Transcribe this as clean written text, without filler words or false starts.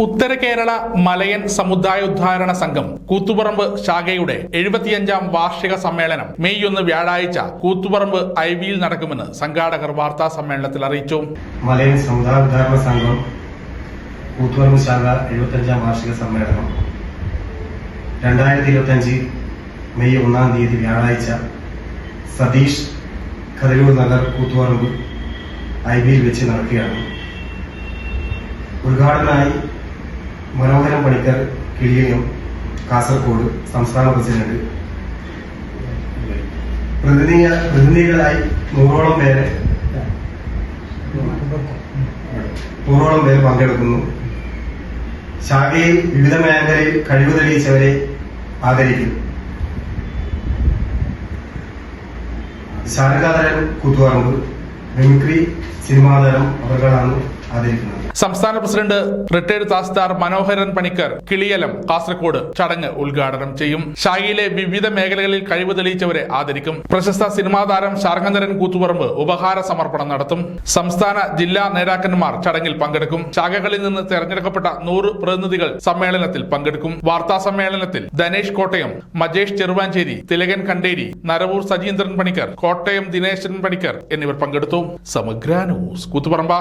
ഉത്തര കേരള മലയൻ സമുദായോദ്ധാരണ സംഘം കൂത്തുപറമ്പ് ശാഖയുടെ 75-ാം വാർഷിക സമ്മേളനം മെയ് 1 വ്യാഴാഴ്ച കൂത്തുപറമ്പ് ഐവിയിൽ നടക്കുമെന്ന് സംഘാടകർ വാർത്താ സമ്മേളനത്തിൽ അറിയിച്ചു. മലയൻ സമുദായോദ്ധാരണ സംഘം കൂത്തുപറമ്പ് ശാഖ 75-ാം വാർഷിക സമ്മേളനം 2025 മെയ് 1-ാം തീയതി വ്യാഴാഴ്ച സതീഷ് കതിരൂർ നഗർ കൂത്തുപറമ്പ് ഐവിയിൽ വെച്ച് നടക്കുകയാണ്. ഉദ്ഘാടനമായി മനോഹരൻ പണിക്കർ കിളിയം കാസർഗോഡ് സംസ്ഥാന പ്രസിഡന്റ്, പ്രതിനിധികളായി 100ഓളം പേര് പങ്കെടുക്കുന്നു. ശാഖയിൽ വിവിധ മേഖലയിൽ കഴിവ് തെളിയിച്ചവരെ ആദരിക്കും. ശാരദാധരൻ കൂത്തുപറമ്പ് മിമിക്രി സിനിമാതാരം അവർകളാണ് ആദരിക്കുന്നത്. സംസ്ഥാന പ്രസിഡന്റ് റിട്ടയർഡ് തഹസിൽദാർ മനോഹരൻ പണിക്കർ കിളിയലം കാസർഗോഡ് ചടങ്ങ് ഉദ്ഘാടനം ചെയ്യും. ശാഖയിലെ വിവിധ മേഖലകളിൽ കഴിവ് തെളിയിച്ചവരെ ആദരിക്കും. പ്രശസ്ത സിനിമാ താരം ശാർങ്ങധരൻ കൂത്തുപറമ്പ് ഉപഹാര സമർപ്പണം നടത്തും. സംസ്ഥാന ജില്ലാ നേതാക്കന്മാർ ചടങ്ങിൽ പങ്കെടുക്കും. ശാഖകളിൽ നിന്ന് തെരഞ്ഞെടുക്കപ്പെട്ട 100 പ്രതിനിധികൾ സമ്മേളനത്തിൽ പങ്കെടുക്കും. വാർത്താ സമ്മേളനത്തിൽ ധനേഷ് കോട്ടയം, മജേഷ് ചെറുവാഞ്ചേരി, തിലകൻ കണ്ടേരി, നരവൂർ സജീന്ദ്രൻ പണിക്കർ, കോട്ടയം ദിനേശൻ പണിക്കർ എന്നിവർ പങ്കെടുത്തു. സമഗ്ര ന്യൂസ് കൂത്തുപറമ്പ.